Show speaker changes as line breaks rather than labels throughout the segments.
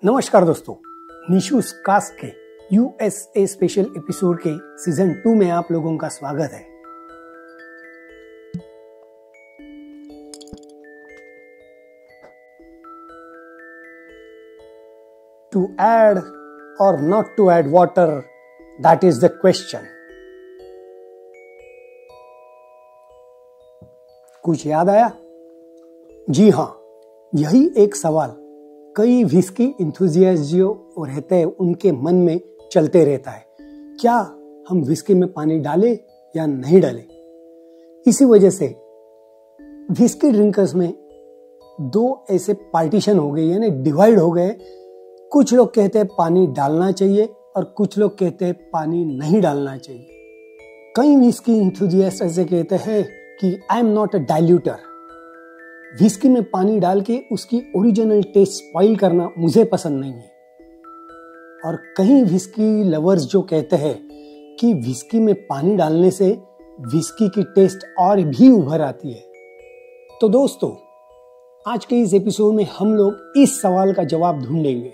नमस्कार दोस्तों, निशूस कास्ट के यूएसए स्पेशल एपिसोड के सीजन 2 में आप लोगों का स्वागत है। टू ऐड और not to add water, that is the question. कुछ याद आया? जी हाँ, यही एक सवाल कई व्हिस्की एंथुसियास्ट जो रहते हैं उनके मन में चलते रहता है। क्या हम व्हिस्की में पानी डालें या नहीं डालें? इसी वजह से व्हिस्की ड्रिंकर्स में दो ऐसे पार्टीशन हो गए, यानी डिवाइड हो गए। कुछ लोग कहते हैं पानी डालना चाहिए और कुछ लोग कहते हैं पानी नहीं डालना चाहिए। कई व्हिस्की एंथुसियास्ट ऐसे कहते हैं कि I am not a diluter. Whisky में पानी डाल के उसकी ओरिजिनल टेस्ट स्पॉइल करना मुझे पसंद नहीं है। और कई व्हिस्की लवर्स जो कहते हैं कि व्हिस्की में पानी डालने से व्हिस्की की टेस्ट और भी उभर आती है। तो दोस्तों, आज के इस एपिसोड में हम लोग इस सवाल का जवाब ढूंढेंगे।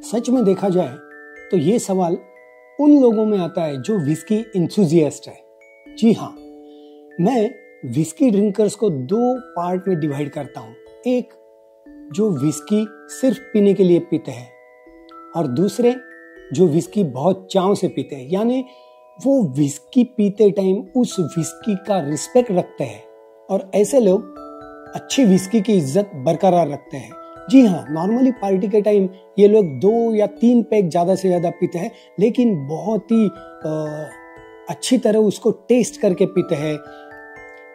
सच में देखा जाए तो ये सवाल उन लोगों में आता है जो व्हिस्की एंथुसियास्ट है। जी हाँ, मैं व्हिस्की ड्रिंकर्स को दो पार्ट में डिवाइड करता हूं। एक जो व्हिस्की सिर्फ पीने के लिए पीते हैं और दूसरे जो व्हिस्की बहुत चाव से पीते हैं, यानी वो व्हिस्की पीते टाइम उस व्हिस्की का रिस्पेक्ट रखते हैं और ऐसे लोग अच्छी व्हिस्की की इज्जत बरकरार रखते हैं। जी हाँ, नॉर्मली पार्टी के टाइम ये लोग 2 या 3 पैक ज्यादा से ज्यादा पीते हैं, लेकिन बहुत ही अच्छी तरह उसको टेस्ट करके पीते हैं।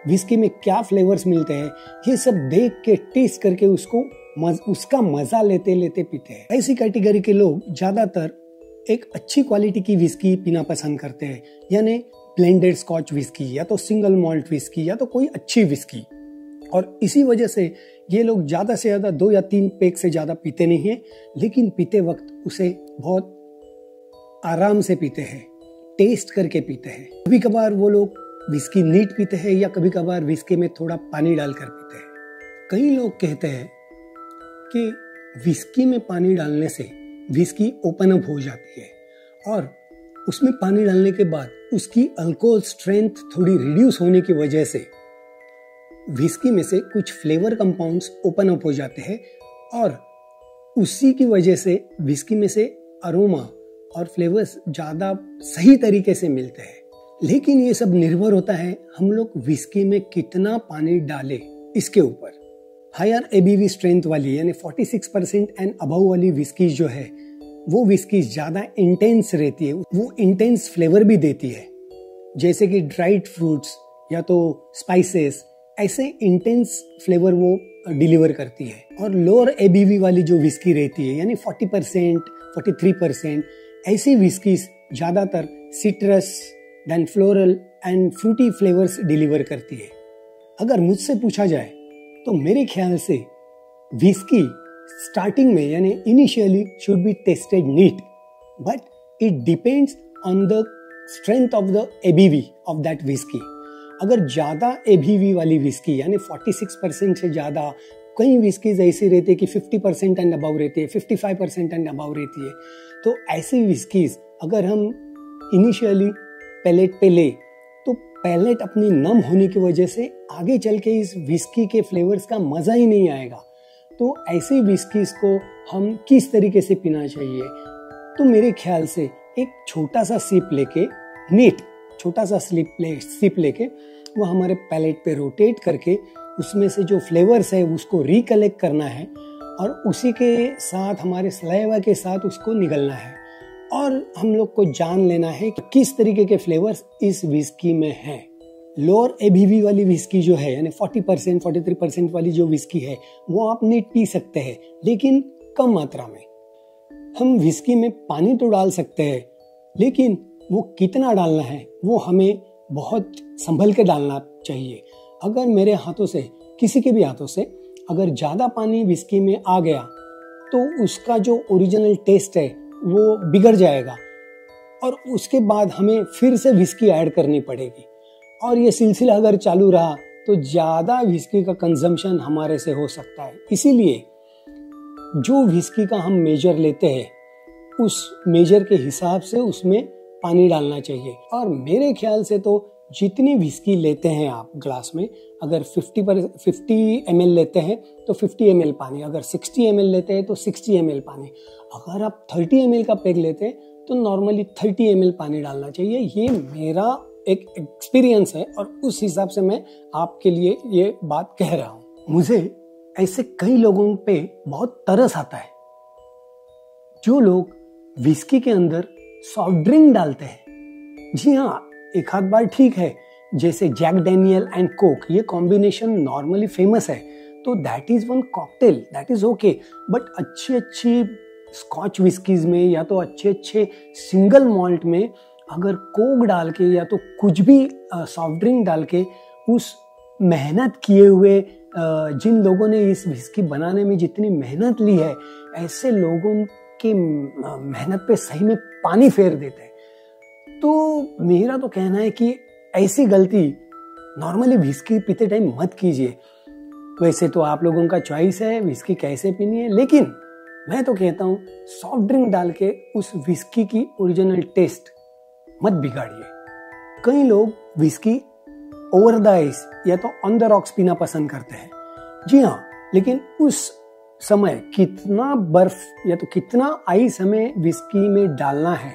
व्हिस्की में क्या फ्लेवर्स मिलते हैं ये सब देख के टेस्ट करके उसका मजा लेते लेते पीते हैं। ऐसी कैटेगरी के लोग ज्यादातर एक अच्छी क्वालिटी की व्हिस्की पीना पसंद करते हैं, यानी ब्लेंडेड स्कॉच व्हिस्की या तो सिंगल मॉल्ट व्हिस्की या तो कोई अच्छी व्हिस्की। और इसी वजह से ये लोग ज्यादा से ज्यादा 2 या 3 पैक से ज्यादा पीते नहीं है, लेकिन पीते वक्त उसे बहुत आराम से पीते हैं, टेस्ट करके पीते हैं। कभी कभार वो लोग व्हिस्की नीट पीते हैं या कभी कभार व्हिस्की में थोड़ा पानी डालकर पीते हैं। कई लोग कहते हैं कि व्हिस्की में पानी डालने से व्हिस्की ओपन अप हो जाती है और उसमें पानी डालने के बाद उसकी अल्कोहल स्ट्रेंथ थोड़ी रिड्यूस होने की वजह से व्हिस्की में से कुछ फ्लेवर कंपाउंड्स ओपन अप हो जाते हैं और उसी की वजह से व्हिस्की में से अरोमा और फ्लेवर्स ज्यादा सही तरीके से मिलते हैं। लेकिन ये सब निर्भर होता है हम लोग व्हिस्की में कितना पानी डालें इसके ऊपर। हायर एबीवी स्ट्रेंथ वाली यानी 46% एंड अबव वाली व्हिस्की जो है वो व्हिस्की ज्यादा इंटेंस रहती है, वो इंटेंस फ्लेवर भी देती है, जैसे कि ड्राइड फ्रूट्स या तो स्पाइसेस, ऐसे इंटेंस फ्लेवर वो डिलीवर करती है। और लोअर एबीवी वाली जो व्हिस्की रहती है यानी 40%, 43%, ऐसी व्हिस्की ज्यादातर citrus then floral and fruity flavours deliver करती है। अगर मुझसे पूछा जाए तो मेरे ख्याल से व्हिस्की स्टार्टिंग में यानी initially should be tested neat, but it depends on the strength of the ABV of that whisky. अगर ज्यादा एबीवी वाली व्हिस्की यानी 46% से ज्यादा, कई व्हिस्कीज ऐसी रहती है कि 50% एंड अबव रहती है, 55% एंड अबव रहती है, तो ऐसी व्हिस्कीज अगर हम इनिशियली पैलेट पे ले तो पैलेट अपनी नम होने की वजह से आगे चल के इस व्हिस्की के फ्लेवर्स का मजा ही नहीं आएगा। तो ऐसी व्हिस्कीज को हम किस तरीके से पीना चाहिए? तो मेरे ख्याल से एक छोटा सा सिप लेके, नीट छोटा सा सिप लेके वो हमारे पैलेट पे रोटेट करके उसमें से जो फ्लेवर्स है उसको रिकलेक्ट करना है और उसी के साथ हमारे सलाइवा के साथ उसको निगलना है और हम लोग को जान लेना है कि किस तरीके के फ्लेवर्स इस व्हिस्की में हैं। लोअर एबीवी वाली व्हिस्की जो है यानी 40%, 43% वाली जो व्हिस्की है वो आप नीट पी सकते हैं, लेकिन कम मात्रा में। हम व्हिस्की में पानी तो डाल सकते हैं, लेकिन वो कितना डालना है वो हमें बहुत संभल के डालना चाहिए। अगर मेरे हाथों से, किसी के भी हाथों से अगर ज्यादा पानी व्हिस्की में आ गया तो उसका जो ओरिजिनल टेस्ट है वो बिगड़ जाएगा और उसके बाद हमें फिर से व्हिस्की ऐड करनी पड़ेगी और ये सिलसिला अगर चालू रहा तो ज्यादा व्हिस्की का कंजम्पशन हमारे से हो सकता है। इसीलिए जो विस्की का हम मेजर लेते हैं उस मेजर के हिसाब से उसमें पानी डालना चाहिए। और मेरे ख्याल से तो जितनी विस्की लेते हैं आप ग्लास में, अगर 50 ml लेते हैं तो 50 ml पानी, अगर 60 ml लेते हैं तो 60 ml पानी, अगर आप 30 ml का पेग लेते हैं तो नॉर्मली 30 ml पानी डालना चाहिए। ये मेरा एक एक्सपीरियंस है और उस हिसाब से मैं आपके लिए ये बात कह रहा हूँ। मुझे ऐसे कई लोगों पे बहुत तरस आता है जो लोग विस्की के अंदर सॉफ्ट ड्रिंक डालते हैं। जी हाँ, एक आध बार ठीक है, जैसे जैक डैनियल एंड कोक, ये कॉम्बिनेशन नॉर्मली फेमस है तो that is one cocktail, that is okay. But अच्छी स्कॉच विस्कीज में या तो अच्छे सिंगल मॉल्ट में अगर कोक डाल के या तो कुछ भी सॉफ्ट ड्रिंक डाल के उस मेहनत किए हुए जिन लोगों ने इस विस्की बनाने में जितनी मेहनत ली है, ऐसे लोगों की मेहनत पे सही में पानी फेर देते हैं। तो मेरा तो कहना है कि ऐसी गलती नॉर्मली विस्की पीते टाइम मत कीजिए। वैसे तो आप लोगों का चॉइस है विस्की कैसे पीनी है, लेकिन मैं तो कहता हूँ सॉफ्ट ड्रिंक डाल के उस विस्की की ओरिजिनल टेस्ट मत बिगाड़िए। कई लोग विस्की ओवर द आइस या तो ऑन द रॉक्स पीना पसंद करते हैं। जी हाँ, लेकिन उस समय कितना बर्फ या तो कितना आइस हमें विस्की में डालना है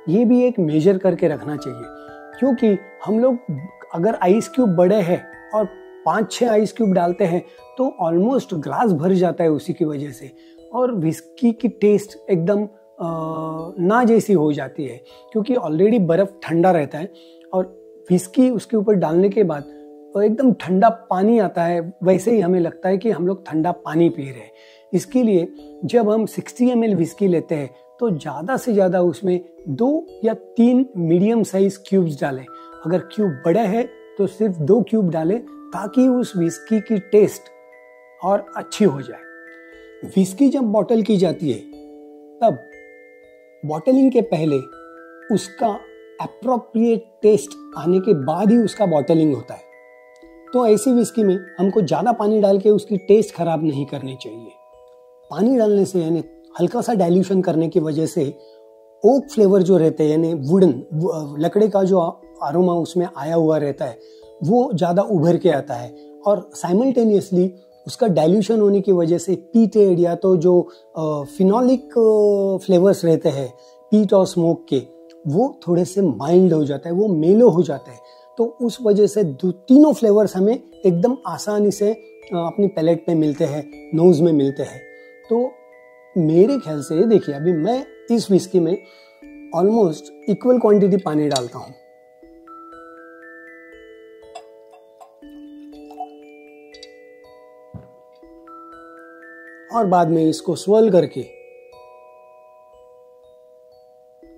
ये भी एक मेजर करके रखना चाहिए, क्योंकि हम लोग अगर आइस क्यूब बड़े हैं और 5-6 आइस क्यूब डालते हैं तो ऑलमोस्ट ग्लास भर जाता है उसी की वजह से, और विस्की की टेस्ट एकदम ना जैसी हो जाती है, क्योंकि ऑलरेडी बर्फ ठंडा रहता है और विस्की उसके ऊपर डालने के बाद एकदम ठंडा पानी आता है, वैसे ही हमें लगता है कि हम लोग ठंडा पानी पी रहे हैं। इसके लिए जब हम 60 ml विस्की लेते हैं तो ज़्यादा से ज़्यादा उसमें 2 या 3 मीडियम साइज क्यूब्स डालें। अगर क्यूब बड़ा है तो सिर्फ 2 क्यूब डालें ताकि उस विस्की की टेस्ट और अच्छी हो जाए। विस्की जब बॉटल की जाती है तब बॉटलिंग के पहले उसका एप्रोप्रिएट टेस्ट आने के बाद ही उसका बॉटलिंग होता है। तो ऐसी विस्की में हमको ज़्यादा पानी डाल के उसकी टेस्ट खराब नहीं करनी चाहिए। पानी डालने से यानी हल्का सा डाइल्यूशन करने की वजह से ओक फ्लेवर जो रहते हैं यानी वुडन लकड़े का जो अरोमा उसमें आया हुआ रहता है वो ज़्यादा उभर के आता है, और साइमल्टेनियसली उसका डाइल्यूशन होने की वजह से पीटेड या तो जो फिनोलिक फ्लेवर्स रहते हैं पीट और स्मोक के, वो थोड़े से माइल्ड हो जाता है, वो मेलो हो जाता है। तो उस वजह से तीनों फ्लेवर्स हमें एकदम आसानी से अपनी पैलेट पे मिलते हैं, नोज में मिलते हैं। तो मेरे ख्याल से देखिए, अभी मैं इस विस्की में ऑलमोस्ट इक्वल क्वांटिटी पानी डालता हूं। और बाद में इसको स्वर्ल करके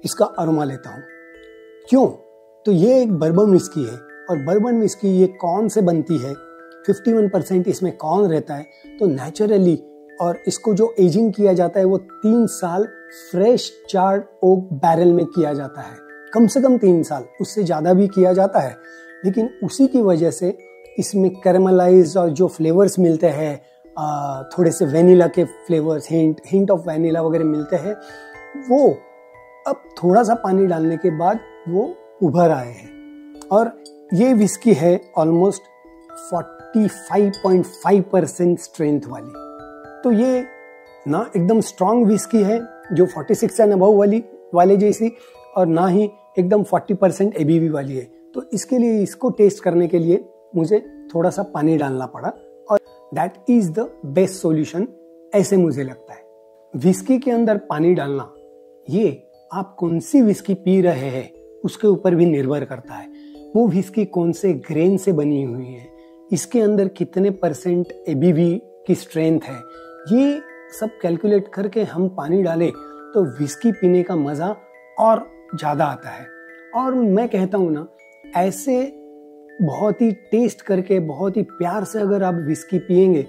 इसका अरोमा लेता हूं। क्यों? तो ये एक बर्बन विस्की है, और बर्बन विस्की ये कॉर्न से बनती है, 51% इसमें कॉर्न रहता है। तो नेचुरली, और इसको जो एजिंग किया जाता है वो 3 साल फ्रेश चार्ड ओक बैरल में किया जाता है, कम से कम 3 साल, उससे ज़्यादा भी किया जाता है। लेकिन उसी की वजह से इसमें कैरमलाइज और जो फ्लेवर्स मिलते हैं, थोड़े से वेनिला के फ्लेवर्स, हिंट ऑफ वेनिला वगैरह मिलते हैं, वो अब थोड़ा सा पानी डालने के बाद वो उभर आए हैं। और ये विस्की है ऑलमोस्ट 45.5% स्ट्रेंथ वाली। तो ये ना एकदम स्ट्रॉन्ग विस्की है जो 46 एंड अबव वाले जैसी, और ना ही एकदम 40% एबीवी वाली है। तो इसके लिए, इसको टेस्ट करने के लिए मुझे थोड़ा सा पानी डालना पड़ा, और that is the best solution, ऐसे मुझे लगता है। विस्की के अंदर पानी डालना, ये आप कौन सी विस्की पी रहे हैं उसके ऊपर भी निर्भर करता है। वो विस्की कौन से ग्रेन से बनी हुई है, इसके अंदर कितने % एबीवी की स्ट्रेंथ है, ये सब कैलकुलेट करके हम पानी डालें तो विस्की पीने का मज़ा और ज़्यादा आता है। और मैं कहता हूँ ना, ऐसे बहुत ही टेस्ट करके, बहुत ही प्यार से अगर आप विस्की पिएंगे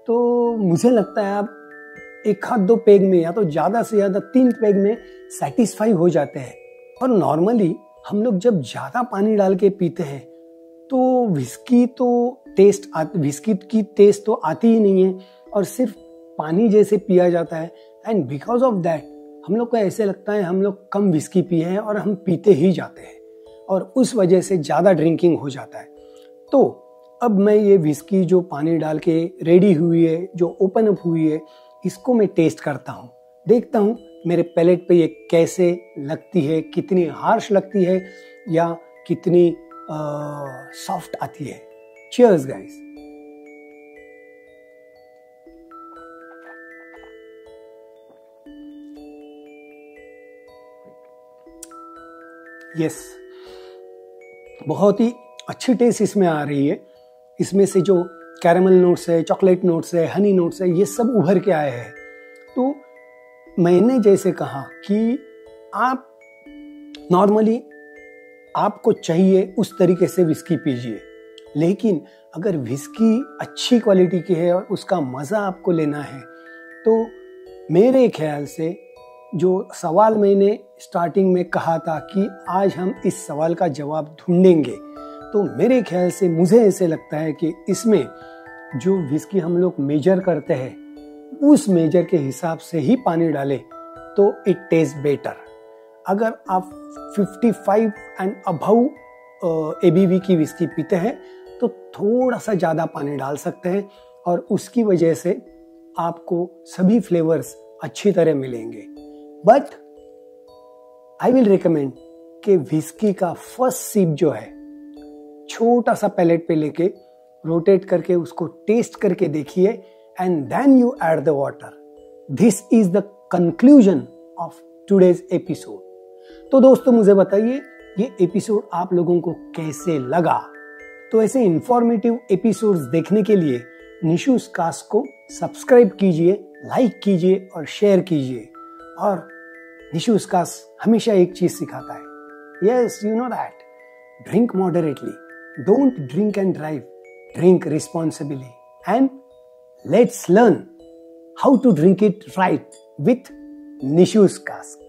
तो मुझे लगता है आप 1-2 पेग में या तो ज़्यादा से ज़्यादा 3 पेग में सेटिस्फाई हो जाते हैं। और नॉर्मली हम लोग जब ज़्यादा पानी डाल के पीते हैं तो विस्की की टेस्ट तो आती ही नहीं है, और सिर्फ पानी जैसे पिया जाता है। एंड बिकॉज ऑफ दैट हम लोग को ऐसे लगता है हम लोग कम विस्की पिए हैं और हम पीते ही जाते हैं और उस वजह से ज़्यादा ड्रिंकिंग हो जाता है। तो अब मैं ये विस्की जो पानी डाल के रेडी हुई है, जो ओपन अप हुई है, इसको मैं टेस्ट करता हूँ, देखता हूँ मेरे पैलेट पे ये कैसे लगती है, कितनी हार्श लगती है या कितनी सॉफ्ट आती है। Cheers guys. यस, बहुत ही अच्छी टेस्ट इसमें आ रही है। इसमें से जो कैरेमल नोट्स है, चॉकलेट नोट्स है, हनी नोट्स है, ये सब उभर के आए हैं। तो मैंने जैसे कहा कि आप नॉर्मली आपको चाहिए उस तरीके से विस्की पीजिए, लेकिन अगर विस्की अच्छी क्वालिटी की है और उसका मज़ा आपको लेना है तो मेरे ख्याल से जो सवाल मैंने स्टार्टिंग में कहा था कि आज हम इस सवाल का जवाब ढूंढेंगे, तो मेरे ख्याल से मुझे ऐसे लगता है कि इसमें जो विस्की हम लोग मेजर करते हैं उस मेजर के हिसाब से ही पानी डालें तो इट टेस्ट बेटर। अगर आप 55 एंड अबव ABV की विस्की पीते हैं तो थोड़ा सा ज़्यादा पानी डाल सकते हैं और उसकी वजह से आपको सभी फ्लेवर्स अच्छी तरह मिलेंगे। बट आई विल रिकमेंड कि विस्की का फर्स्ट सिप जो है छोटा सा पैलेट पे लेके रोटेट करके उसको टेस्ट करके देखिए and then you add the water. This is the conclusion of today's episode. तो दोस्तों मुझे बताइए ये एपिसोड आप लोगों को कैसे लगा। तो ऐसे इंफॉर्मेटिव एपिसोड्स देखने के लिए निशूज कास्ट को सब्सक्राइब कीजिए, लाइक कीजिए और शेयर कीजिए। और निशूज कास्ट हमेशा एक चीज सिखाता है, yes you know that, drink moderately, don't drink and drive, drink responsibly and let's learn how to drink it right with Nishu's cast.